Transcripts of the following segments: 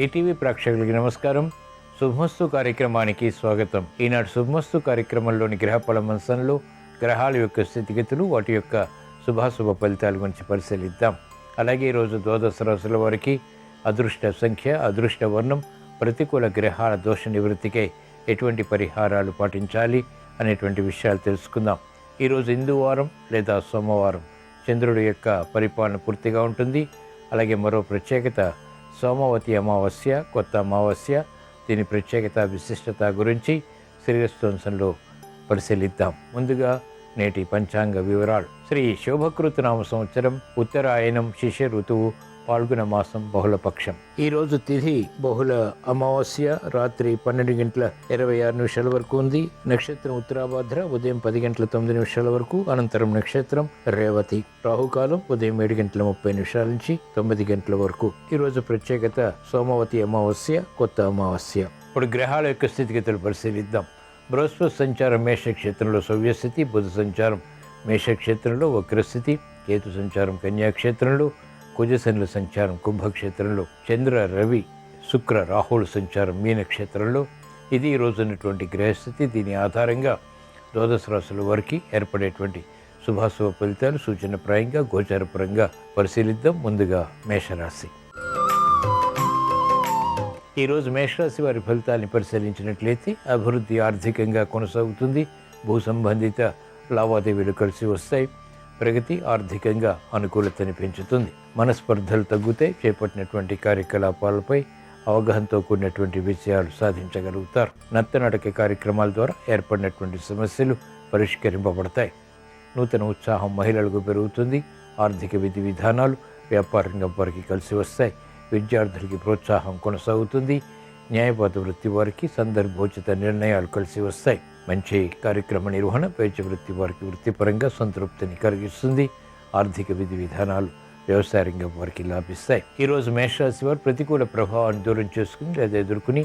ETV ప్రేక్షకులకి నమస్కారం. శుభమస్తు కార్యక్రమానికి స్వాగతం. ఈనాడు శుభమస్తు కార్యక్రమంలోని గ్రహఫల మంచంలో గ్రహాల యొక్క స్థితిగతులు, వాటి యొక్క శుభాశుభ ఫలితాల గురించి పరిశీలిద్దాం. అలాగే ఈరోజు ద్వాదశ రాశుల వారికి అదృష్ట సంఖ్య, అదృష్ట వర్ణం, ప్రతికూల గ్రహాల దోష నివృత్తికై ఎటువంటి పరిహారాలు పాటించాలి అనేటువంటి విషయాలు తెలుసుకుందాం. ఈరోజు హిందూవారం లేదా సోమవారం చంద్రుడి యొక్క పరిపాలన పూర్తిగా ఉంటుంది. అలాగే మరో ప్రత్యేకత సోమవతి అమావాస్య, కొత్త అమావాస్య. దీని ప్రత్యేకత, విశిష్టత గురించి శ్రీరస్తోంసంలో పరిశీలిద్దాం. ముందుగా నేటి పంచాంగ వివరాలు. శ్రీ శోభకృతనామ సంవత్సరం, ఉత్తరాయణం, శిష్య ఋతువు, పాల్గొన మాసం, బహుళపక్షం. ఈరోజు తిథి బహుళ అమావాస్య రాత్రి 12:26 వరకు ఉంది. నక్షత్రం ఉత్తరాభాద్ర ఉదయం 10:09 వరకు. అనంతరం నక్షత్రం రేవతి. రాహుకాలం ఉదయం 7:30 నుంచి 9 గంటల వరకు. ఈరోజు ప్రత్యేకత సోమవతి అమావాస్య, కొత్త అమావాస్య. ఇప్పుడు గ్రహాల యొక్క స్థితిగతులు పరిశీలిద్దాం. బృహస్పతి సంచారం మేషక్షేత్రంలో సవ్యస్థితి, బుధ సంచారం మేషక్షేత్రంలో వక్రస్థితి, కేతు సంచారం కన్యాక్షేత్రంలో, కుజశనుల సంచారం కుంభక్షేత్రంలో, చంద్ర రవి శుక్ర రాహుల సంచారం మీనక్షేత్రంలో. ఇది ఈరోజు ఉన్నటువంటి గ్రహస్థితి. దీని ఆధారంగా ద్వాదశ రాశుల వారికి ఏర్పడేటువంటి శుభాశుభ ఫలితాలు సూచనప్రాయంగా, గోచారపరంగా పరిశీలిద్దాం. ముందుగా మేషరాశి. ఈరోజు మేషరాశి వారి ఫలితాన్ని పరిశీలించినట్లయితే అభివృద్ధి ఆర్థికంగా కొనసాగుతుంది. భూ సంబంధిత లావాదేవీలు కలిసి వస్తాయి. ప్రగతి ఆర్థికంగా అనుకూలతని పెంచుతుంది. మనస్పర్ధలు తగ్గుతాయి. చేపట్టినటువంటి కార్యకలాపాలపై అవగాహనతో కూడినటువంటి విజయాలు సాధించగలుగుతారు. నత్తనడక కార్యక్రమాల ద్వారా ఏర్పడినటువంటి సమస్యలు పరిష్కరింపబడతాయి. నూతన ఉత్సాహం మహిళలకు పెరుగుతుంది. ఆర్థిక విధి విధానాలు వ్యాపార రంగం వారికి కలిసి వస్తాయి. విద్యార్థులకి ప్రోత్సాహం కొనసాగుతుంది. న్యాయవాద వృత్తి వారికి సందర్భోచిత నిర్ణయాలు కలిసి వస్తాయి. మంచి కార్యక్రమ నిర్వహణ వైద్య వృత్తి వారికి వృత్తిపరంగా సంతృప్తిని కలిగిస్తుంది. ఆర్థిక విధి విధానాలు వ్యవసాయ రంగం వారికి లాభిస్తాయి. ఈరోజు మేషరాశి వారు ప్రతికూల ప్రభావాన్ని దూరం చేసుకుని లేదా ఎదుర్కొని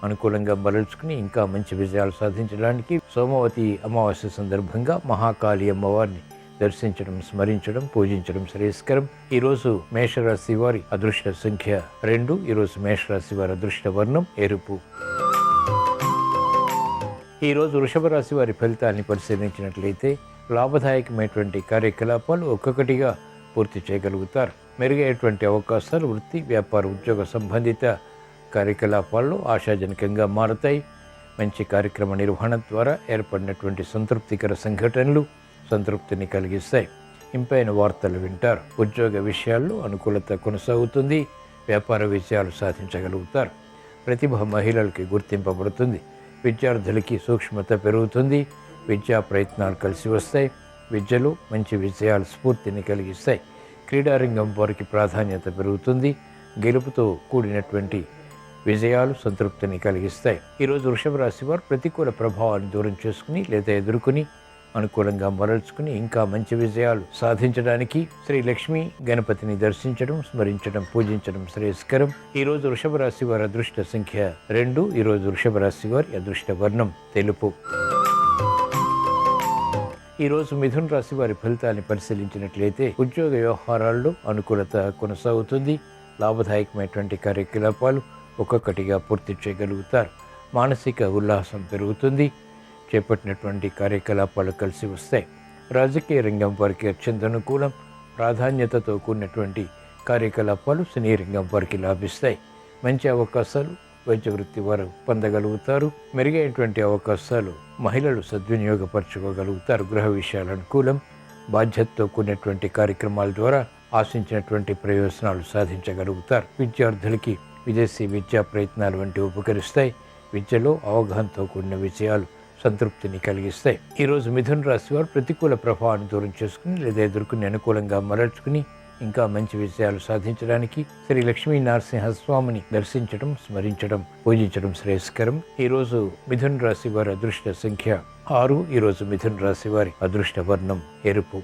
అనుకూలంగా మరల్చుకుని ఇంకా మంచి విజయాలు సాధించడానికి సోమవతి అమావాస్య సందర్భంగా మహాకాళి అమ్మవారిని దర్శించడం, స్మరించడం, పూజించడం శ్రేయస్కరం. ఈరోజు మేషరాశి వారి అదృష్ట సంఖ్య 2. ఈరోజు మేషరాశి వారి అదృష్ట వర్ణం ఎరుపు. ఈరోజు వృషభ రాశి వారి ఫలితాన్ని పరిశీలించినట్లయితే లాభదాయకమైనటువంటి కార్యకలాపాలు ఒక్కొక్కటిగా పూర్తి చేయగలుగుతారు. మెరుగైనటువంటి అవకాశాలు వృత్తి, వ్యాపార, ఉద్యోగ సంబంధిత కార్యకలాపాల్లో ఆశాజనకంగా మారుతాయి. మంచి కార్యక్రమ నిర్వహణ ద్వారా ఏర్పడినటువంటి సంతృప్తికర సంఘటనలు సంతృప్తిని కలిగిస్తాయి. ఇంపైన వార్తలు వింటారు. ఉద్యోగ విషయాల్లో అనుకూలత కొనసాగుతుంది. వ్యాపార విజయాలు సాధించగలుగుతారు. ప్రతిభ మహిళలకి గుర్తింపబడుతుంది. విద్యార్థులకి సూక్ష్మత పెరుగుతుంది. విద్యా ప్రయత్నాలు కలిసి వస్తాయి. విద్యలో మంచి విజయాలు స్ఫూర్తిని కలిగిస్తాయి. క్రీడారంగం వారికి ప్రాధాన్యత పెరుగుతుంది. గెలుపుతో కూడినటువంటి విజయాలు సంతృప్తిని కలిగిస్తాయి. ఈరోజు వృషభ రాశి వారు ప్రతికూల ప్రభావాన్ని దూరం చేసుకుని లేదా ఎదుర్కొని అనుకూలంగా మరల్చుకుని ఇంకా మంచి విజయాలు సాధించడానికి శ్రీ లక్ష్మీ గణపతిని దర్శించడం, స్మరించడం, పూజించడం శ్రేయస్కరం. ఈరోజు వృషభ రాశి వారి అదృష్ట సంఖ్య 2. ఈరోజు వృషభ రాశి వారి అదృష్ట వర్ణం తెలుపు. ఈరోజు మిథున రాశి వారి ఫలితాన్ని పరిశీలించినట్లయితే ఉద్యోగ వ్యవహారాల్లో అనుకూలత కొనసాగుతుంది. లాభదాయకమైనటువంటి కార్యకలాపాలు ఒక్కొక్కటిగా పూర్తి చేయగలుగుతారు. మానసిక ఉల్లాసం పెరుగుతుంది. చేపట్టినటువంటి కార్యకలాపాలు కలిసి వస్తాయి. రాజకీయ రంగం వారికి అత్యంత అనుకూలం. ప్రాధాన్యతతో కూడినటువంటి కార్యకలాపాలు సినీ రంగం వారికి లాభిస్తాయి. మంచి అవకాశాలు వైద్య వృత్తి వారు పొందగలుగుతారు. మెరుగైనటువంటి అవకాశాలు మహిళలు సద్వినియోగపరచుకోగలుగుతారు. గృహ విషయాలు అనుకూలం. బాధ్యతతో కూడినటువంటి కార్యక్రమాల ద్వారా ఆశించినటువంటి ప్రయోజనాలు సాధించగలుగుతారు. విద్యార్థులకి విదేశీ విద్యా ప్రయత్నాలు వంటివి ఉపకరిస్తాయి. విద్యలో అవగాహనతో కూడిన విజయాలు సంతృప్తిని కలిగిస్తాయి. ఈరోజు మిథున రాశి వారు ప్రతికూల ప్రభావాన్ని దూరం చేసుకుని లేదా ఎదుర్కొని అనుకూలంగా మరల్చుకుని ఇంకా మంచి విజయాలు సాధించడానికి శ్రీ లక్ష్మీ నరసింహస్వామిని దర్శించడం, స్మరించడం, పూజించడం శ్రేయస్కరం. ఈరోజు మిథున రాశి వారి అదృష్ట సంఖ్య 6. ఈరోజు మిథున రాశి వారి అదృష్ట వర్ణం ఎరుపు.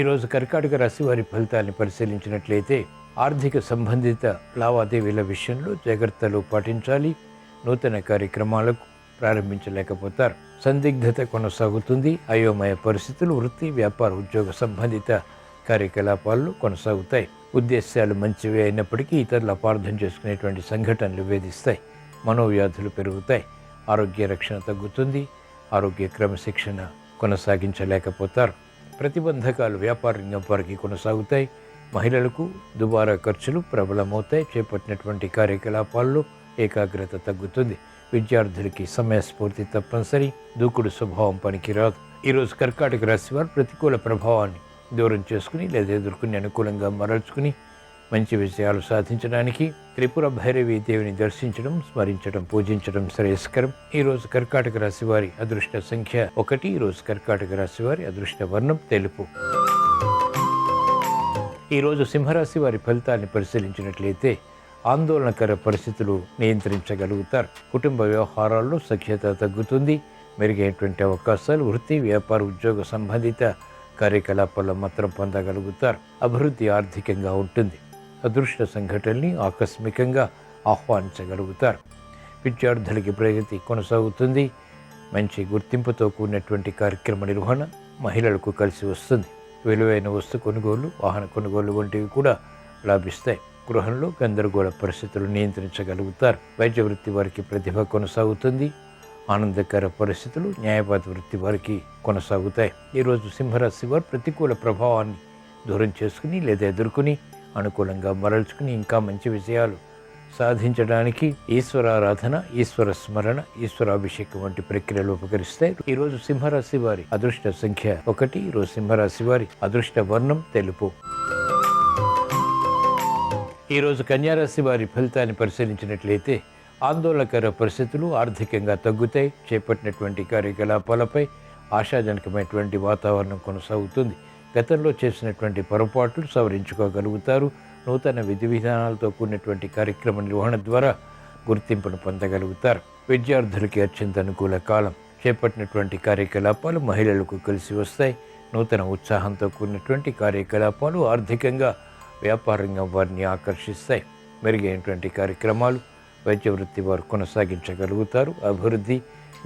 ఈరోజు కర్కాటక రాశి వారి ఫలితాన్ని పరిశీలించినట్లయితే ఆర్థిక సంబంధిత లావాదేవీల విషయంలో జాగ్రత్తలు పాటించాలి. నూతన కార్యక్రమాలకు ప్రారంభించలేకపోతారు. సందిగ్ధత కొనసాగుతుంది. అయోమయ పరిస్థితులు వృత్తి, వ్యాపార, ఉద్యోగ సంబంధిత కార్యకలాపాల్లో కొనసాగుతాయి. ఉద్దేశాలు మంచివి అయినప్పటికీ ఇతరులు అపార్థం చేసుకునేటువంటి సంఘటనలు వేధిస్తాయి. మనోవ్యాధులు పెరుగుతాయి. ఆరోగ్య రక్షణ తగ్గుతుంది. ఆరోగ్య క్రమశిక్షణ కొనసాగించలేకపోతారు. ప్రతిబంధకాలు వ్యాపార రంగం వారికి కొనసాగుతాయి. మహిళలకు దుబారా ఖర్చులు ప్రబలమవుతాయి. చేపట్టినటువంటి కార్యకలాపాల్లో ఏకాగ్రత తగ్గుతుంది. విద్యార్థులకి సమయస్ఫూర్తి తప్పనిసరి. దూకుడు స్వభావం పనికిరాదు. ఈరోజు కర్కాటక రాశి వారు ప్రతికూల ప్రభావాన్ని దూరం చేసుకుని లేదా ఎదుర్కొని అనుకూలంగా మరల్చుకుని మంచి విజయాలు సాధించడానికి త్రిపుర భైరవీ దేవిని దర్శించడం, స్మరించడం, పూజించడం శ్రేయస్కరం. ఈరోజు కర్కాటక రాశి వారి అదృష్ట సంఖ్య 1. ఈరోజు కర్కాటక రాశి వారి అదృష్ట వర్ణం తెలుపు. ఈరోజు సింహరాశి వారి ఫలితాన్ని పరిశీలించినట్లయితే ఆందోళనకర పరిస్థితులు నియంత్రించగలుగుతారు. కుటుంబ వ్యవహారాల్లో సఖ్యత తగ్గుతుంది. మెరుగైనటువంటి అవకాశాలు వృత్తి, వ్యాపార, ఉద్యోగ సంబంధిత కార్యకలాపాల్లో మాత్రం పొందగలుగుతారు. అభివృద్ధి ఆర్థికంగా ఉంటుంది. అదృష్ట సంఘటనల్ని ఆకస్మికంగా ఆహ్వానించగలుగుతారు. విద్యార్థులకి ప్రగతి కొనసాగుతుంది. మంచి గుర్తింపుతో కూడినటువంటి కార్యక్రమ నిర్వహణ మహిళలకు కలిసి వస్తుంది. విలువైన వస్తు కొనుగోలు, వాహన కొనుగోలు వంటివి కూడా లాభిస్తాయి. గృహంలో గందరగోళ పరిస్థితులు నియంత్రించగలుగుతారు. వైద్య వృత్తి వారికి ప్రతిభ కొనసాగుతుంది. ఆనందకర పరిస్థితులు న్యాయవాద వృత్తి వారికి కొనసాగుతాయి. ఈరోజు సింహరాశి వారు ప్రతికూల ప్రభావాన్ని దూరం చేసుకుని లేదా ఎదుర్కొని అనుకూలంగా మరల్చుకుని ఇంకా మంచి విజయాలు సాధించడానికి ఈశ్వరారాధన, ఈశ్వర స్మరణ, ఈశ్వరాభిషేకం వంటి ప్రక్రియలు ఉపకరిస్తాయి. ఈరోజు సింహరాశి వారి అదృష్ట సంఖ్య 1. ఈరోజు సింహరాశి వారి అదృష్ట వర్ణం తెలుపు. ఈరోజు కన్యారాశి వారి ఫలితాన్ని పరిశీలించినట్లయితే ఆందోళనకర పరిస్థితులు ఆర్థికంగా తగ్గుతాయి. చేపట్టినటువంటి కార్యకలాపాలపై ఆశాజనకమైనటువంటి వాతావరణం కొనసాగుతుంది. గతంలో చేసినటువంటి పొరపాట్లు సవరించుకోగలుగుతారు. నూతన విధి విధానాలతో కూడినటువంటి కార్యక్రమ నిర్వహణ ద్వారా గుర్తింపును పొందగలుగుతారు. విద్యార్థులకి అత్యంత అనుకూల కాలం. చేపట్టినటువంటి కార్యకలాపాలు మహిళలకు కలిసి వస్తాయి. నూతన ఉత్సాహంతో కూడినటువంటి కార్యకలాపాలు ఆర్థికంగా వ్యాపార రంగం వారిని ఆకర్షిస్తాయి. మెరుగైనటువంటి కార్యక్రమాలు వైద్య వృత్తి వారు కొనసాగించగలుగుతారు. అభివృద్ధి,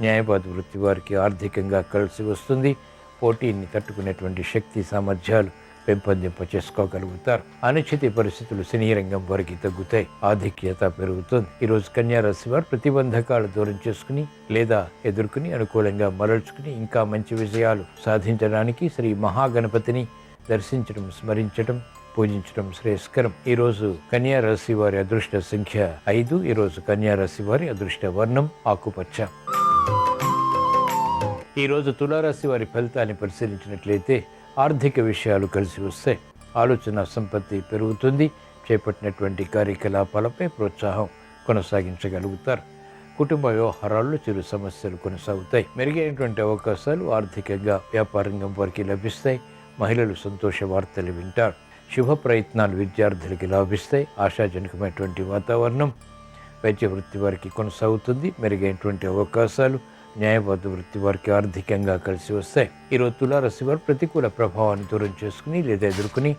న్యాయవాద వృత్తి వారికి ఆర్థికంగా కలిసి వస్తుంది. పోటీని తట్టుకునేటువంటి శక్తి సామర్థ్యాలు పెంపొందింప చేసుకోగలుగుతారు. అనిశ్చిత పరిస్థితులు సినీ రంగం వారికి తగ్గుతాయి. ఆధిక్యత పెరుగుతుంది. ఈరోజు కన్యారాశి వారు ప్రతిబంధకాలు దూరం చేసుకుని లేదా ఎదుర్కొని అనుకూలంగా మరల్చుకుని ఇంకా మంచి విజయాలు సాధించడానికి శ్రీ మహాగణపతిని దర్శించడం, స్మరించడం, పూజించడం శ్రేయస్కరం. ఈరోజు కన్యారాశి వారి అదృష్ట సంఖ్య 5. ఈరోజు కన్యారాశి వారి అదృష్ట వర్ణం ఆకుపచ్చ. ఈరోజు తులారాశి వారి ఫలితాన్ని పరిశీలించినట్లయితే ఆర్థిక విషయాలు కలిసి వస్తాయి. ఆలోచన సంపత్తి పెరుగుతుంది. చేపట్టినటువంటి కార్యకలాపాలపై ప్రోత్సాహం కొనసాగించగలుగుతారు. కుటుంబ వ్యవహారాల్లో చిరు సమస్యలు కొనసాగుతాయి. మెరుగైనటువంటి అవకాశాలు ఆర్థికంగా వ్యాపారంగం వారికి లభిస్తాయి. మహిళలు సంతోష వార్తలు వింటారు. శుభ ప్రయత్నాలు విద్యార్థులకి లాభిస్తాయి. ఆశాజనకమైనటువంటి వాతావరణం వైద్య వృత్తి వారికి కొనసాగుతుంది. మెరుగైనటువంటి అవకాశాలు న్యాయవాద వృత్తి వారికి ఆర్థికంగా కలిసి వస్తాయి. ఈరోజు తులారాశి వారు ప్రతికూల ప్రభావాన్ని దూరం చేసుకుని లేదా ఎదుర్కొని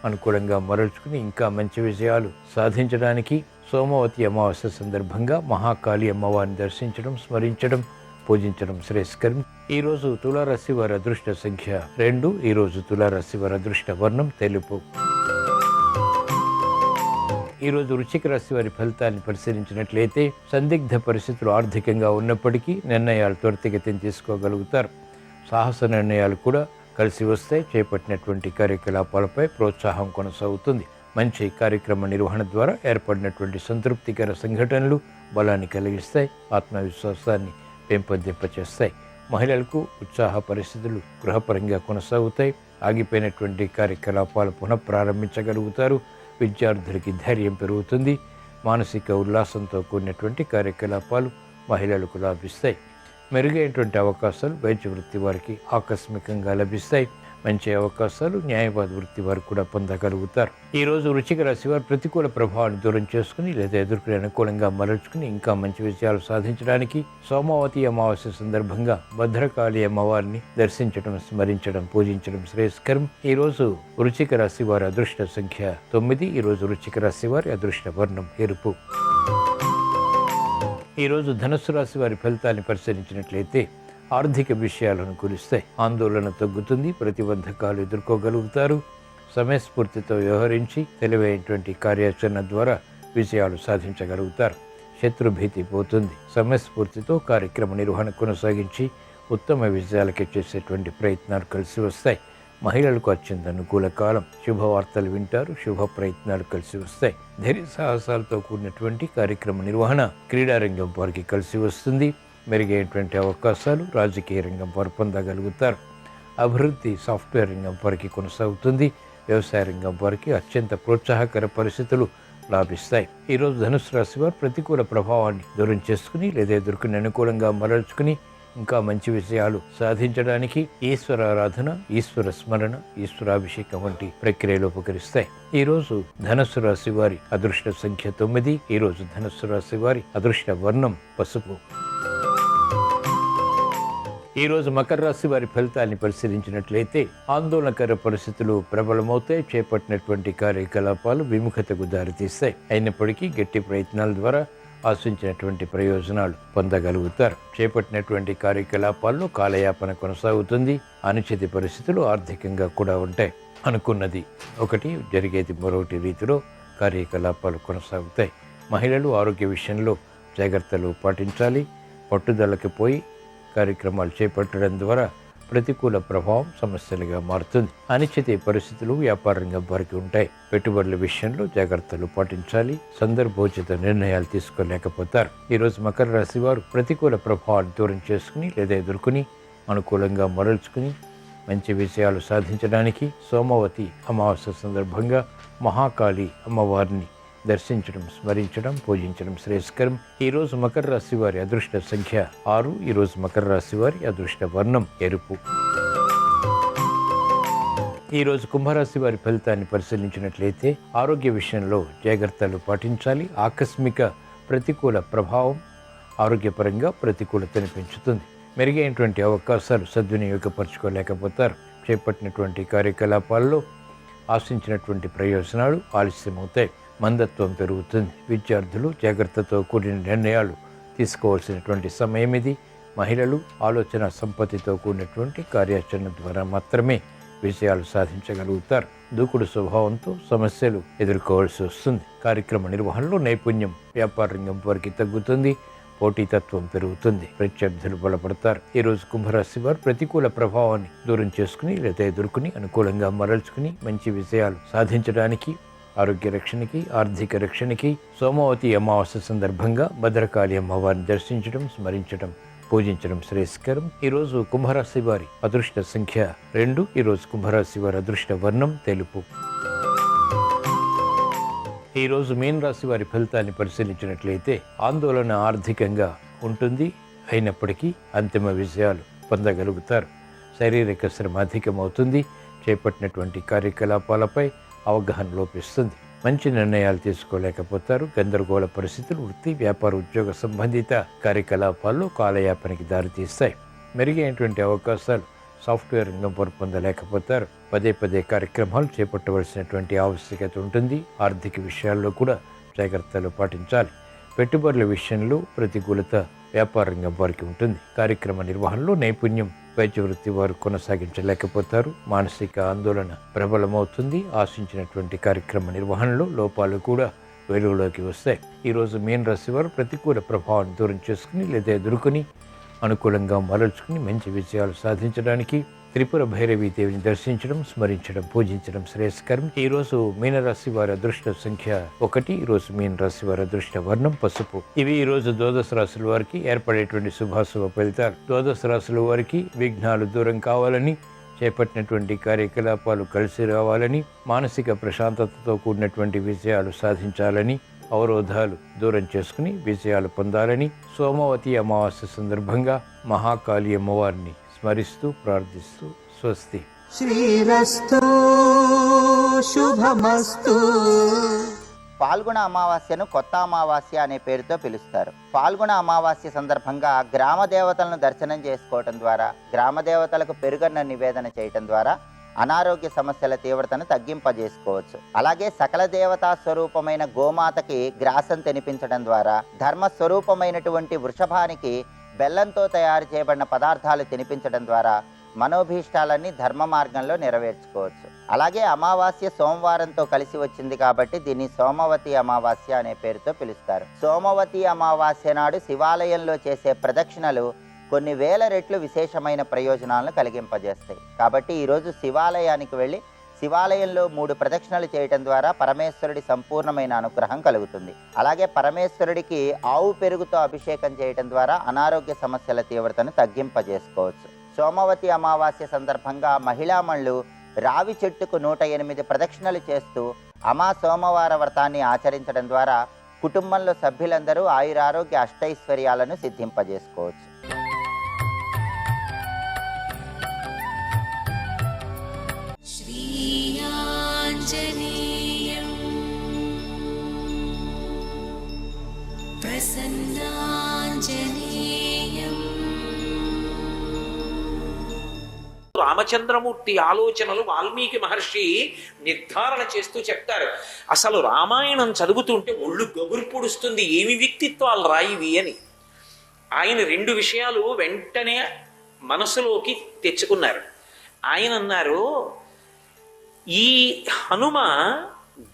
అనుకూలంగా మరల్చుకుని ఇంకా మంచి విజయాలు సాధించడానికి సోమవతి అమావాస్య సందర్భంగా మహాకాళి అమ్మవారిని దర్శించడం, స్మరించడం, పూజించడం శ్రేయస్కరం. ఈరోజు తులారాశి వారి అదృష్ట సంఖ్య 2. ఈరోజు తులారాశి వారి అదృష్ట వర్ణం తెలుపు. ఈరోజు వృశ్చిక రాశి వారి ఫలితాన్ని పరిశీలించినట్లయితే సందిగ్ధ పరిస్థితులు ఆర్థికంగా ఉన్నప్పటికీ నిర్ణయాలు త్వరితగతిని తీసుకోగలుగుతారు. సాహస నిర్ణయాలు కూడా కలిసి వస్తాయి. చేపట్టినటువంటి కార్యకలాపాలపై ప్రోత్సాహం కొనసాగుతుంది. మంచి కార్యక్రమ నిర్వహణ ద్వారా ఏర్పడినటువంటి సంతృప్తికర సంఘటనలు బలాన్ని కలిగిస్తాయి. ఆత్మవిశ్వాసాన్ని పెంపొందింపచేస్తాయి. మహిళలకు ఉత్సాహ పరిస్థితులు గృహపరంగా కొనసాగుతాయి. ఆగిపోయినటువంటి కార్యకలాపాలు పునఃప్రారంభించగలుగుతారు. విద్యార్థులకి ధైర్యం పెరుగుతుంది. మానసిక ఉల్లాసంతో కూడినటువంటి కార్యకలాపాలు మహిళలకు లాభిస్తాయి. మెరుగైనటువంటి అవకాశాలు వైద్య వృత్తి వారికి ఆకస్మికంగా లభిస్తాయి. మంచి అవకాశాలు న్యాయవాద వృత్తి వారు కూడా పొందగలుగుతారు. ఈరోజు వృశ్చిక రాశి వారు ప్రతికూల ప్రభావాన్ని దూరం చేసుకుని లేదా ఎదుర్కొని అనుకూలంగా మరల్చుకుని ఇంకా మంచి విజయాలు సాధించడానికి సోమవతి అమావాస్య సందర్భంగా భద్రకాళి అమ్మవారిని దర్శించడం, స్మరించడం, పూజించడం శ్రేయస్కరం. ఈరోజు వృశ్చిక రాశి వారి అదృష్ట సంఖ్య 9. ఈరోజు వృశ్చిక రాశి వారి అదృష్ట వర్ణం ఎరుపు. ఈరోజు ధనుస్సు రాశి వారి ఫలితాన్ని పరిశీలించినట్లయితే ఆర్థిక విషయాలను కురిస్తాయి. ఆందోళన తగ్గుతుంది. ప్రతిబంధకాలు ఎదుర్కోగలుగుతారు. సమయస్ఫూర్తితో వ్యవహరించి తెలివైనటువంటి కార్యాచరణ ద్వారా విజయాలు సాధించగలుగుతారు. శత్రుభీతి పోతుంది. సమయస్ఫూర్తితో కార్యక్రమ నిర్వహణ కొనసాగించి ఉత్తమ విజయాలకి చేసేటువంటి ప్రయత్నాలు కలిసి వస్తాయి. మహిళలకు అత్యంత అనుకూల కాలం. శుభవార్తలు వింటారు. శుభ ప్రయత్నాలు కలిసి వస్తాయి. ధైర్య సాహసాలతో కూడినటువంటి కార్యక్రమ నిర్వహణ క్రీడారంగం వారికి కలిసి వస్తుంది. మెరుగైనటువంటి అవకాశాలు రాజకీయ రంగం వారు పొందగలుగుతారు. అభివృద్ధి సాఫ్ట్వేర్ రంగం వారికి కొనసాగుతుంది. వ్యవసాయ రంగం వారికి అత్యంత ప్రోత్సాహకర పరిస్థితులు లాభిస్తాయి. ఈరోజు ధనుసు రాశి వారు ప్రతికూల ప్రభావాన్ని దూరం చేసుకుని లేదా ఎదుర్కొని అనుకూలంగా మరల్చుకుని ఇంకా మంచి విజయాలు సాధించడానికి ఈశ్వర ఆరాధన, ఈశ్వర స్మరణ, ఈశ్వరాభిషేకం వంటి ప్రక్రియలు ఉపకరిస్తాయి. ఈ రోజు ధనుసు రాశి వారి అదృష్ట సంఖ్య 9. ఈ రోజు ధనుసు రాశి వారి అదృష్ట వర్ణం పసుపు. ఈ రోజు మకర రాశి వారి ఫలితాన్ని పరిశీలించినట్లయితే ఆందోళనకర పరిస్థితులు ప్రబలమవుతాయి. చేపట్టినటువంటి కార్యకలాపాలు విముఖతకు దారితీస్తాయి. అయినప్పటికీ గట్టి ప్రయత్నాల ద్వారా ఆశించినటువంటి ప్రయోజనాలు పొందగలుగుతారు. చేపట్టినటువంటి కార్యకలాపాల్లో కాలయాపన కొనసాగుతుంది. అనిశ్చిత పరిస్థితులు ఆర్థికంగా కూడా ఉంటాయి. అనుకున్నది ఒకటి, జరిగేది మరొకటి రీతిలో కార్యకలాపాలు కొనసాగుతాయి. మహిళలు ఆరోగ్య విషయంలో జాగ్రత్తలు పాటించాలి. పట్టుదలకి పోయి కార్యక్రమాలు చేపట్టడం ద్వారా ప్రతికూల ప్రభావం సమస్యలుగా మారుతుంది. అనిశ్చిత పరిస్థితులు వ్యాపార రంగం వారికి ఉంటాయి. పెట్టుబడుల విషయంలో జాగ్రత్తలు పాటించాలి. సందర్భోచిత నిర్ణయాలు తీసుకోలేకపోతారు. ఈరోజు మకర రాశి వారు ప్రతికూల ప్రభావాన్ని దూరం చేసుకుని లేదా ఎదుర్కొని అనుకూలంగా మరల్చుకుని మంచి విజయాలు సాధించడానికి సోమవతి అమావాస్య సందర్భంగా మహాకాళి అమ్మవారిని దర్శించడం, స్మరించడం, పూజించడం శ్రేయస్కరం. ఈరోజు మకర రాశి వారి అదృష్ట సంఖ్య 6. ఈరోజు మకర రాశి వారి అదృష్ట వర్ణం ఎరుపు. ఈరోజు కుంభరాశి వారి ఫలితాన్ని పరిశీలించినట్లయితే ఆరోగ్య విషయంలో జాగ్రత్తలు పాటించాలి. ఆకస్మిక ప్రతికూల ప్రభావం ఆరోగ్యపరంగా ప్రతికూలతను పెంచుతుంది. మెరుగైనటువంటి అవకాశాలు సద్వినియోగపరచుకోలేకపోతారు. చేపట్టినటువంటి కార్యకలాపాల్లో ఆశించినటువంటి ప్రయోజనాలు ఆలస్యమవుతాయి. మందత్వం పెరుగుతుంది. విద్యార్థులు జాగ్రత్తతో కూడిన నిర్ణయాలు తీసుకోవాల్సినటువంటి సమయం ఇది. మహిళలు ఆలోచన సంపత్తితో కూడినటువంటి కార్యాచరణ ద్వారా మాత్రమే విజయాలు సాధించగలుగుతారు. దూకుడు స్వభావంతో సమస్యలు ఎదుర్కోవాల్సి వస్తుంది. కార్యక్రమ నిర్వహణలో నైపుణ్యం వ్యాపార రంగం వారికి తగ్గుతుంది. పోటీతత్వం పెరుగుతుంది. ప్రత్యర్థులు బలపడతారు. ఈరోజు కుంభరాశి వారు ప్రతికూల ప్రభావాన్ని దూరం చేసుకుని లేదా ఎదుర్కొని అనుకూలంగా మరల్చుకుని మంచి విజయాలు సాధించడానికి ఆరోగ్య రక్షణకి, ఆర్థిక రక్షణకి సోమవతి అమావాస్య సందర్భంగా భద్రకాళి అమ్మవారిని దర్శించడం, స్మరించడం, పూజించడం శ్రేయస్కరం. ఈరోజు కుంభరాశి వారి అదృష్ట సంఖ్య 2. ఈరోజు కుంభరాశి వారి అదృష్ట వర్ణం తెలుపు. ఈరోజు మీన రాశి వారి ఫలితాన్ని పరిశీలించినట్లయితే ఆందోళన ఆర్థికంగా ఉంటుంది. అయినప్పటికీ అంతిమ విజయాలు పొందగలుగుతారు. శారీరక శ్రమ అధికమవుతుంది. చేపట్టినటువంటి కార్యకలాపాలపై అవగాహన లోపిస్తుంది. మంచి నిర్ణయాలు తీసుకోలేకపోతారు. గందరగోళ పరిస్థితులు వృత్తి, వ్యాపార, ఉద్యోగ సంబంధిత కార్యకలాపాల్లో కాలయాపనకి దారితీస్తాయి. మెరుగైనటువంటి అవకాశాలు సాఫ్ట్వేర్ రంగం వారు పొందలేకపోతారు. పదే పదే కార్యక్రమాలు చేపట్టవలసినటువంటి ఆవశ్యకత ఉంటుంది. ఆర్థిక విషయాల్లో కూడా జాగ్రత్తలు పాటించాలి. పెట్టుబడుల విషయంలో ప్రతికూలత వ్యాపార రంగం వారికి ఉంటుంది. కార్యక్రమ నిర్వహణలో నైపుణ్యం వైద్య వృత్తి వారు కొనసాగించలేకపోతారు. మానసిక ఆందోళన ప్రబలమవుతుంది. ఆశించినటువంటి కార్యక్రమ నిర్వహణలో లోపాలు కూడా వెలుగులోకి వస్తాయి. ఈరోజు మీన రాశి వారు ప్రతికూల ప్రభావాన్ని దూరం చేసుకుని లేదా ఎదుర్కొని అనుకూలంగా మరల్చుకుని మంచి విజయాలు సాధించడానికి త్రిపుర భైరవీ దేవిని దర్శించడం, స్మరించడం, పూజించడం శ్రేయస్కరం. ఈరోజు మీనరాశి వారి అదృష్ట సంఖ్య 1. ఈరోజు మీనరాశి వారి అదృష్ట వర్ణం పసుపు. ఇవి ఈరోజు ద్వాదశ రాశుల వారికి ఏర్పడేటువంటి శుభాశుభ ఫలితాలు. ద్వాదశ రాశుల వారికి విఘ్నాలు దూరం కావాలని, చేపట్టినటువంటి కార్యకలాపాలు కలిసి రావాలని, మానసిక ప్రశాంతతతో కూడినటువంటి విజయాలు సాధించాలని, అవరోధాలు దూరం చేసుకుని విజయాలు పొందాలని సోమవతి అమావాస్య సందర్భంగా మహాకాళి అమ్మవారిని స్మరిస్తూ ప్రార్థిస్తూ స్వస్తి. శ్రీరస్తు శుభమస్తు. పాల్గొన అమావాస్యను కొత్త అమావాస్య అనే పేరుతో పిలుస్తారు. పాల్గొన అమావాస్య సందర్భంగా గ్రామ దేవతలను దర్శనం చేసుకోవటం ద్వారా, గ్రామ దేవతలకు పెరుగన్న నివేదన చేయటం ద్వారా అనారోగ్య సమస్యల తీవ్రతను తగ్గింపజేసుకోవచ్చు. అలాగే సకల దేవతా స్వరూపమైన గోమాతకి గ్రాసం తినిపించడం ద్వారా, ధర్మ స్వరూపమైనటువంటి వృషభానికి బెల్లంతో తయారు చేయబడిన పదార్థాలు తినిపించడం ద్వారా మనోభీష్టాలన్నీ ధర్మ మార్గంలో నెరవేర్చుకోవచ్చు. అలాగే అమావాస్య సోమవారంతో కలిసి వచ్చింది కాబట్టి దీన్ని సోమవతి అమావాస్య అనే పేరుతో పిలుస్తారు. సోమవతి అమావాస్య నాడు శివాలయంలో చేసే ప్రదక్షిణలు కొన్ని వేల రెట్లు విశేషమైన ప్రయోజనాలను కలిగింపజేస్తాయి. కాబట్టి ఈరోజు శివాలయానికి వెళ్ళి శివాలయంలో 3 ప్రదక్షిణలు చేయటం ద్వారా పరమేశ్వరుడి సంపూర్ణమైన అనుగ్రహం కలుగుతుంది. అలాగే పరమేశ్వరుడికి ఆవు పెరుగుతో అభిషేకం చేయటం ద్వారా అనారోగ్య సమస్యల తీవ్రతను తగ్గింపజేసుకోవచ్చు. సోమవతి అమావాస్య సందర్భంగా మహిళామణులు రావి చెట్టుకు 108 ప్రదక్షిణలు చేస్తూ సోమవార వ్రతాన్ని ఆచరించడం ద్వారా కుటుంబంలో సభ్యులందరూ ఆయురారోగ్య అష్టైశ్వర్యాలను సిద్ధింపజేసుకోవచ్చు. రామచంద్రమూర్తి ఆలోచనలు వాల్మీకి మహర్షి నిర్ధారణ చేస్తూ చెప్తారు. అసలు రామాయణం చదువుతుంటే ఒళ్ళు గగురు పొడుస్తుంది, ఏమి వ్యక్తిత్వాలు రాయివి అని. ఆయన 2 విషయాలు వెంటనే మనసులోకి తెచ్చుకున్నారు. ఆయన అన్నారు, ఈ హనుమ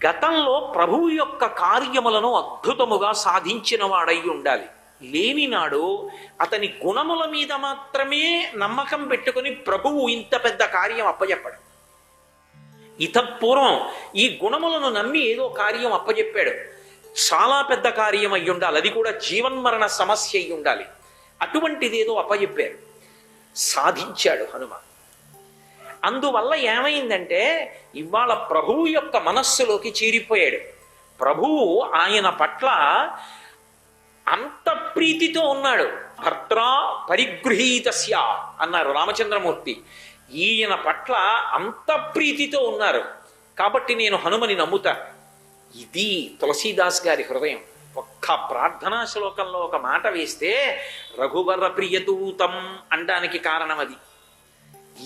గతంలో ప్రభువు యొక్క కార్యములను అద్భుతముగా సాధించిన వాడై ఉండాలి. లేనినాడు అతని గుణముల మీద మాత్రమే నమ్మకం పెట్టుకుని ప్రభువు ఇంత పెద్ద కార్యం అప్పచెప్పాడు. ఇతపూర్వం ఈ గుణములను నమ్మి ఏదో కార్యం అప్పచెప్పాడు. చాలా పెద్ద కార్యం అయి ఉండాలి, అది కూడా జీవన్మరణ సమస్య అయి ఉండాలి. అటువంటిది ఏదో అప్పచెప్పారు, సాధించాడు హనుమ. అందువల్ల ఏమైందంటే ఇవాళ ప్రభువు యొక్క మనస్సులోకి చేరిపోయాడు. ప్రభువు ఆయన పట్ల అంత ప్రీతితో ఉన్నాడు. భర్త్రా పరిగృహీతస్య అన్నారు రామచంద్రమూర్తి. ఈయన పట్ల అంత ప్రీతితో ఉన్నారు కాబట్టి నేను హనుమని నమ్ముతా. ఇది తులసీదాస్ గారి హృదయం. ఒక్క ప్రార్థనా శ్లోకంలో ఒక మాట వేస్తే రఘువర ప్రియదూతం అనడానికి కారణం అది.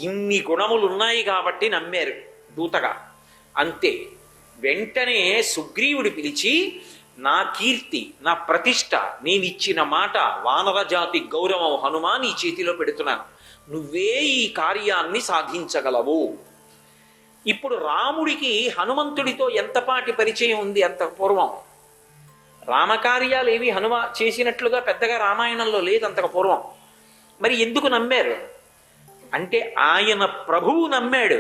ఇన్ని గుణములు ఉన్నాయి కాబట్టి నమ్మారు దూతగా, అంతే. వెంటనే సుగ్రీవుడు పిలిచి, నా కీర్తి, నా ప్రతిష్ట, నేనిచ్చిన మాట, వానర జాతి గౌరవం హనుమా నీ చేతిలో పెడుతున్నాను, నువ్వే ఈ కార్యాన్ని సాధించగలవు. ఇప్పుడు రాముడికి హనుమంతుడితో ఎంతపాటి పరిచయం ఉంది? అంత పూర్వం రామకార్యాలు ఏవి హనుమ చేసినట్లుగా పెద్దగా రామాయణంలో లేదు అంతకు పూర్వం. మరి ఎందుకు నమ్మారు అంటే ఆయన ప్రభువు నమ్మాడు,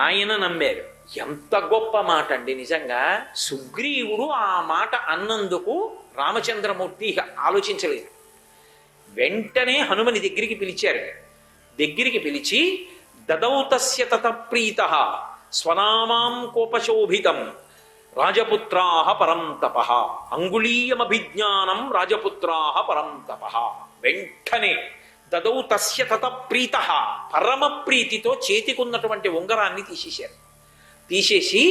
ఆయన నమ్మారు. ఎంత గొప్ప మాట అండి నిజంగా. సుగ్రీవుడు ఆ మాట అన్నందుకు రామచంద్రమూర్తి ఆలోచించలేదు. వెంటనే హనుమని దగ్గరికి పిలిచారు. దగ్గరికి పిలిచి దదౌతస్య తత ప్రీతః స్వనామాం కోపశోభితం రాజపుత్రాః పరం తపః అంగుళీయమభిజ్ఞానం రాజపుత్రాః పరం తపః. వెంటనే దదౌ తస్య తత ప్రీతః పరమ ప్రీతితో చేతికున్నటువంటి ఉంగరాన్ని తీసేశారు. తీసేసి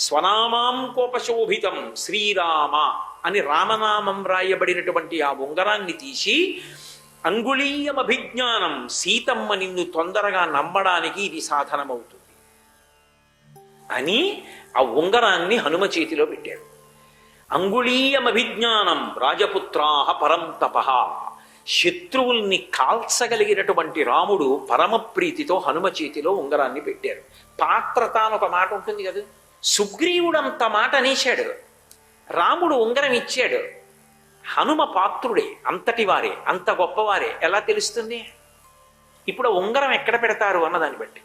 స్వనామాం కోపశోభితం శ్రీరామ అని రామనామం రాయబడినటువంటి ఆ ఉంగరాన్ని తీసి అంగుళీయం అభిజ్ఞానం, సీతమ్మ నిన్ను తొందరగా నమ్మడానికి ఇది సాధనమవుతుంది అని ఆ ఉంగరాన్ని హనుమ చేతిలో పెట్టాడు. అంగుళీయం అభిజ్ఞానం రాజపుత్రాః పరం తపః. శత్రువుల్ని కాల్చగలిగినటువంటి రాముడు పరమ ప్రీతితో హనుమ చేతిలో ఉంగరాన్ని పెట్టారు. పాత్రత అని ఒక మాట ఉంటుంది కదా, సుగ్రీవుడు అంత మాట అనేశాడు, రాముడు ఉంగరం ఇచ్చాడు. హనుమ పాత్రుడే, అంతటి వారే, అంత గొప్పవారే. ఎలా తెలుస్తుంది? ఇప్పుడు ఉంగరం ఎక్కడ పెడతారు అన్నదాన్ని బట్టి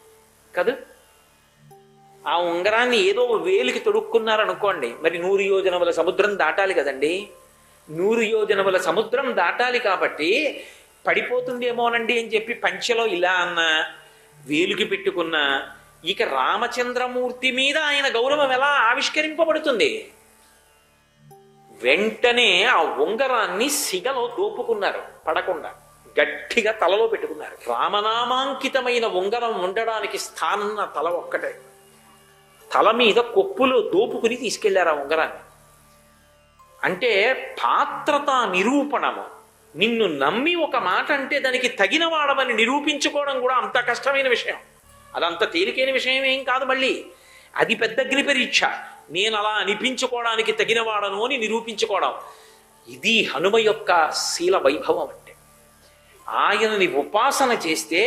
కాదు. ఆ ఉంగరాన్ని ఏదో వేలికి తొడుక్కున్నారనుకోండి, మరి 100 యోజనముల సముద్రం దాటాలి కదండి. 100 యోజనముల సముద్రం దాటాలి కాబట్టి పడిపోతుందేమోనండి అని చెప్పి పంచెలో ఇలా అన్న, వేలుకి పెట్టుకున్న, ఇక రామచంద్రమూర్తి మీద ఆయన గౌరవం ఎలా ఆవిష్కరింపబడుతుంది? వెంటనే ఆ ఉంగరాన్ని సిగలో దోపుకున్నారు, పడకుండా గట్టిగా తలలో పెట్టుకున్నారు. రామనామాంకితమైన ఉంగరం ఉండడానికి స్థానం నా తల ఒక్కటే. తల మీద కొప్పులో దోపుకుని తీసుకెళ్లారు ఆ ఉంగరాన్ని. అంటే పాత్రత నిరూపణము. నిన్ను నమ్మి ఒక మాట అంటే దానికి తగిన వాడమని నిరూపించుకోవడం కూడా అంత కష్టమైన విషయం. అదంత తేలికైన విషయం ఏం కాదు. మళ్ళీ అది పెద్ద అగ్ని పరీక్ష. నేను అలా అనిపించుకోవడానికి తగిన వాడను అని నిరూపించుకోవడం. ఇది హనుమ యొక్క శీల వైభవం. అంటే ఆయనని ఉపాసన చేస్తే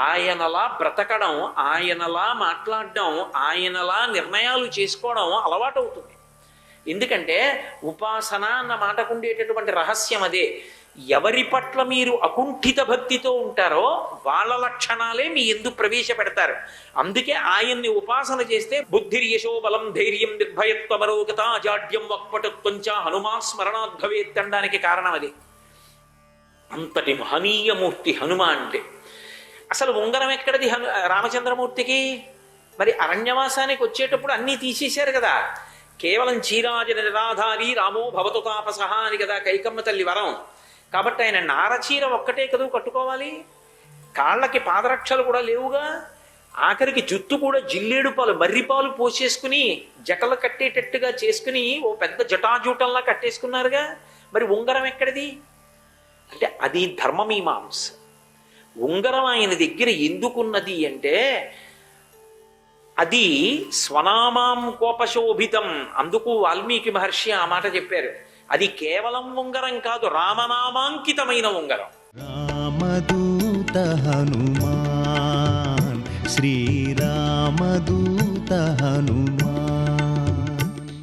ఆయనలా బ్రతకడం, ఆయనలా మాట్లాడడం, ఆయనలా నిర్ణయాలు చేసుకోవడం అలవాటవుతుంది. ఎందుకంటే ఉపాసన అన్న మాటకు ఉండేటటువంటి రహస్యం అదే. ఎవరి పట్ల మీరు అకుంఠిత భక్తితో ఉంటారో వాళ్ళ లక్షణాలే మీ ఎందుకు ప్రవేశపెడతారు. అందుకే ఆయన్ని ఉపాసన చేస్తే బుద్ధిర్ యశో బలం ధైర్యం నిర్భయత్వమరోగత జాడ్యం వక్పటుత్వంచ హనుమాన్ స్మరణాద్భవేత్ అనడానికి కారణం అది. అంతటి మహనీయమూర్తి హనుమ అంటే. అసలు ఉంగరం ఎక్కడిది రామచంద్రమూర్తికి? మరి అరణ్యవాసానికి వచ్చేటప్పుడు అన్నీ తీసేశారు కదా. కేవలం చీరాజన నిరాధారి రామో భవతు తాపసహ అని కదా కైకమ్మ తల్లి వరం. కాబట్టి ఆయన నారచీర ఒక్కటే కదూ కట్టుకోవాలి, కాళ్ళకి పాదరక్షలు కూడా లేవుగా, ఆఖరికి జుత్తు కూడా జిల్లేడు పాలు మర్రిపాలు పోసేసుకుని జటలు కట్టేటట్టుగా చేసుకుని ఓ పెద్ద జటాజూటంలా కట్టేసుకున్నారుగా. మరి ఉంగరం ఎక్కడిది అంటే అది ధర్మమీమాంస. ఉంగరం ఆయన దగ్గర ఎందుకున్నది అంటే అది స్వనామాం కోపశోభితం. అందుకు వాల్మీకి మహర్షి ఆ మాట చెప్పారు. అది కేవలం ఉంగరం కాదు, రామనామాంకితమైన ఉంగరం. రామదూత హనుమాన్ శ్రీరామదూత హనుమాన్.